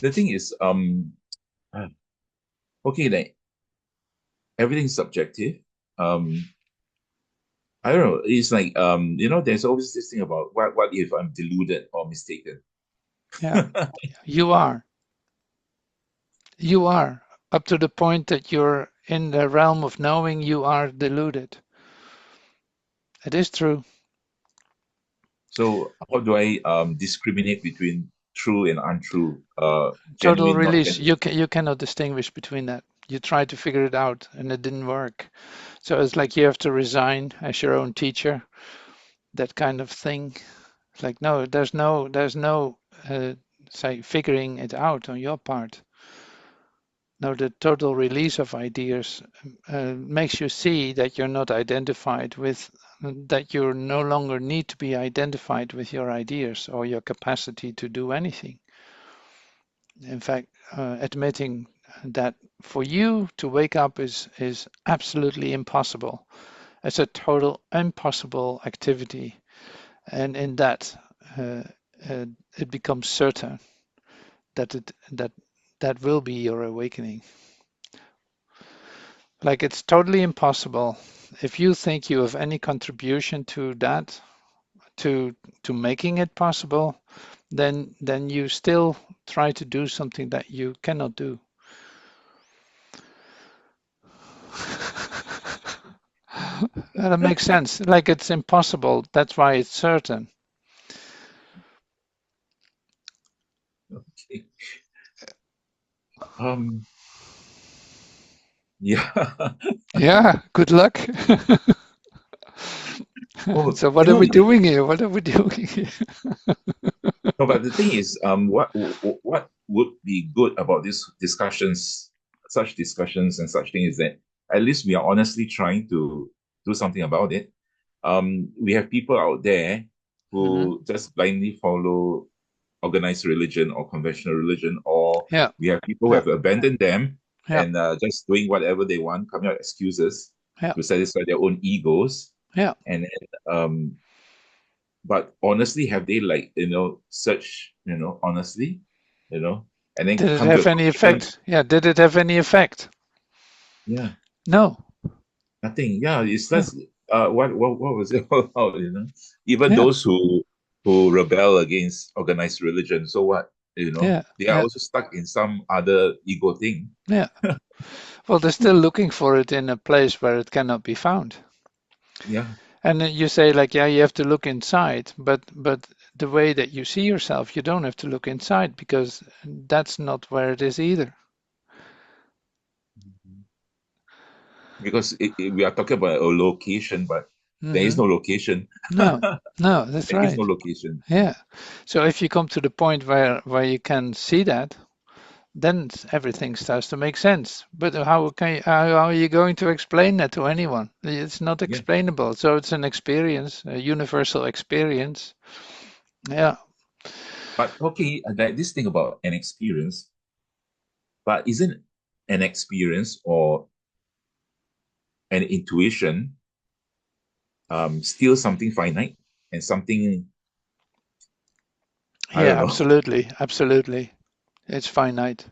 the thing is, uh, okay, like everything's subjective. Um, I don't know. It's like there's always this thing about what if I'm deluded or mistaken. Yeah, you are. You are. Up to the point that you're in the realm of knowing you are deluded. It is true. So how do I discriminate between true and untrue, Total genuine, not release. genuine? You cannot distinguish between that. You tried to figure it out and it didn't work. So it's like you have to resign as your own teacher, that kind of thing. It's like no, there's no say figuring it out on your part. No, the total release of ideas makes you see that you're not identified with, that you no longer need to be identified with your ideas or your capacity to do anything. In fact, admitting that for you to wake up is absolutely impossible. It's a total impossible activity, and in that, uh, it becomes certain that that will be your awakening. Like it's totally impossible. If you think you have any contribution to that, to to making it possible, then you still try to do something that you cannot do. That makes sense. Like it's impossible. That's why it's certain. Okay. Um, yeah. Yeah, good luck. Well, So what are we doing here? What are we doing here? no, but the thing is, what would be good about these discussions, such discussions and such things, is that at least we are honestly trying to do something about it. We have people out there Hmm. who just blindly follow organized religion or conventional religion, or Yeah, we have people who yeah, have abandoned them yeah, and just doing whatever they want, coming up with excuses yeah, to satisfy their own egos. yeah. And then, but honestly, have they like, search, honestly, you know, and then Did it come to a have any conclusion? effect? Yeah, did it have any effect? Yeah, No. nothing. Yeah, it's Yeah, less. What was it all about? Even yeah, those who rebel against organized religion. So what? yeah, They are yeah, also stuck in some other ego thing. yeah. Well, they're still looking for it in a place where it cannot be found. Yeah. And then you say like, yeah, you have to look inside, but the way that you see yourself, you don't have to look inside because that's not where it is either. Because we are talking about a location, but there is Hmm. no location. No, no, that's There is no right. location. Yeah. So if you come to the point where you can see that, then everything starts to make sense. But how are you going to explain that to anyone? It's not Yeah. explainable. So it's an experience, a universal experience. Yeah. But okay, like this thing about an experience, but isn't an experience or an intuition still something finite and something, I don't Yeah, know. absolutely. Absolutely. It's finite.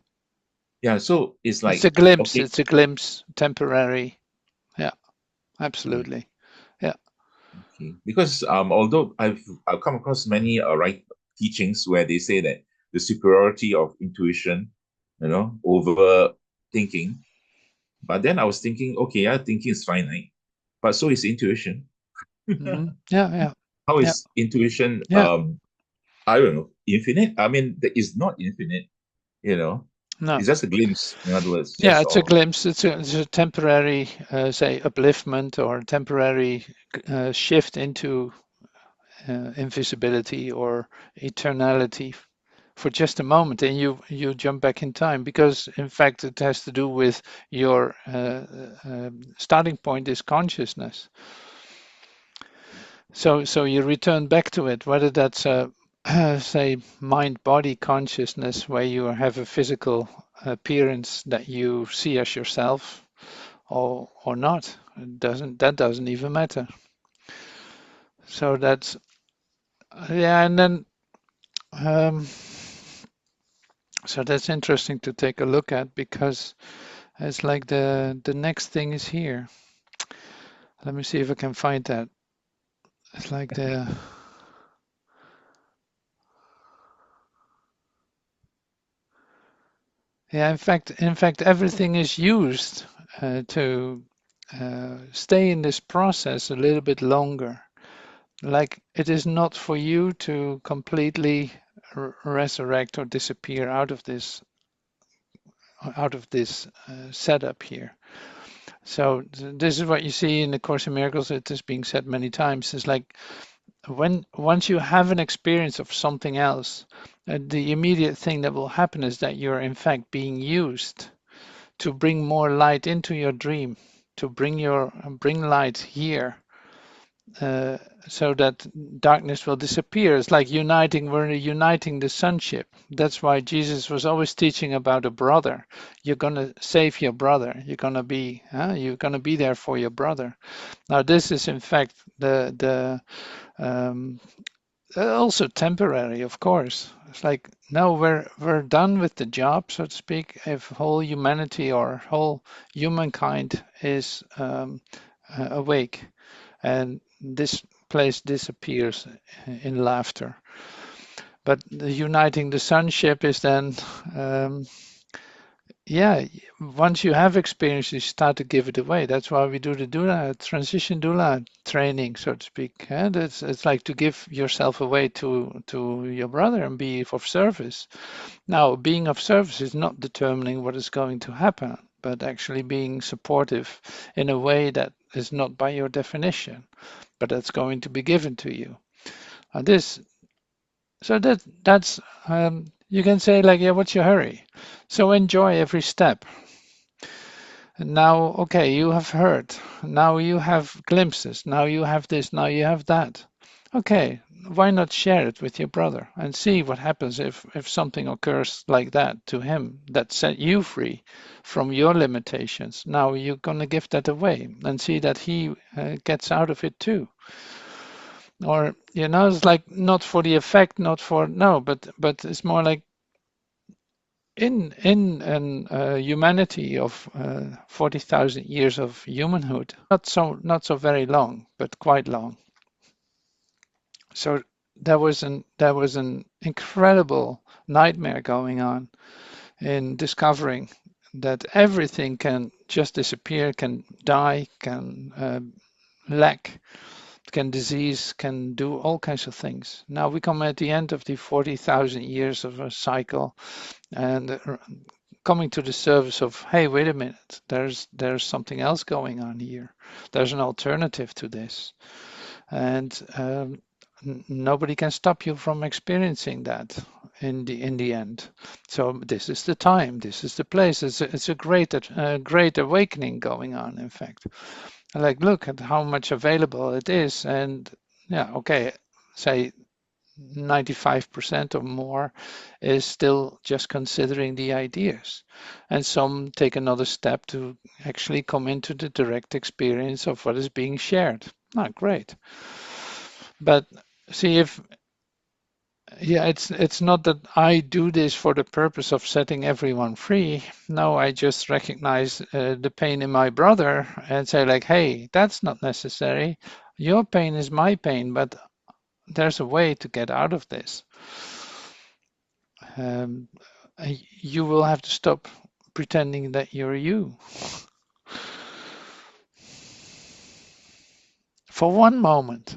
Yeah, so it's It's a like, glimpse. okay, It's a glimpse, temporary. Yeah, yeah, absolutely. Yeah. okay. Because although I've come across many right teachings where they say that the superiority of intuition, over thinking. But then I was thinking, okay, yeah, thinking is finite, but so is intuition. Hmm. Yeah, yeah, How yeah, is intuition, yeah. I don't know, infinite? I mean, it's not infinite, you know. No. It's just a glimpse, in other words. Yeah, That's it's a all. glimpse. It's a temporary, say, upliftment or temporary shift into invisibility or eternality for just a moment, and you jump back in time because, in fact, it has to do with your starting point is consciousness. So you return back to it, whether that's a say mind-body consciousness where you have a physical appearance that you see as yourself, or not. It doesn't even matter. So that's yeah, and then so So that's interesting to take a look at, because it's like the next thing is here. Let me see if I can find that. It's like the yeah. In fact, everything is used to stay in this process a little bit longer. Like, it is not for you to completely resurrect or disappear out of this setup here. So this is what you see in the Course in Miracles. It is being said many times. It's like, once you have an experience of something else, the immediate thing that will happen is that you're in fact being used to bring more light into your dream, to bring light here, uh, so that darkness will disappear. It's like we're uniting the sonship. That's why Jesus was always teaching about a brother. You're gonna save your brother. You're gonna be there for your brother. Now, this is in fact the um, also temporary, of course. It's like, no, we're done with the job, so to speak. If whole humanity or whole humankind is awake, and this place disappears in laughter. But the uniting the sonship is then, um, yeah, once you have experience, you start to give it away. That's why we do the doula, transition doula training, so to speak. And it's like to give yourself away to your brother and be of service. Now, being of service is not determining what is going to happen, but actually being supportive in a way that is not by your definition, but that's going to be given to you. This, so that's you can say like, yeah, what's your hurry? So enjoy every step. And now, okay, you have heard. Now you have glimpses. Now you have this. Now you have that. Okay, why not share it with your brother and see what happens if something occurs like that to him that set you free from your limitations. Now you're going to give that away and see that he gets out of it too. Or, it's like, not for the effect, not for, no, but it's more like, in an humanity of 40,000 years of humanhood, not so very long, but quite long. So there was an incredible nightmare going on in discovering that everything can just disappear, can die, can lack, can disease, can do all kinds of things. Now we come at the end of the 40,000 years of a cycle, and coming to the service of, hey, wait a minute, there's something else going on here. There's an alternative to this, and nobody can stop you from experiencing that in the end. So this is the time, this is the place. It's a great awakening going on. In fact, like, look at how much available it is, and yeah, okay, say 95% or more is still just considering the ideas. And some take another step to actually come into the direct experience of what is being shared. Not great. But see, if yeah, it's not that I do this for the purpose of setting everyone free. No, I just recognize the pain in my brother and say like, hey, that's not necessary. Your pain is my pain, but there's a way to get out of this. Um, you will have to stop pretending that you're you for one moment.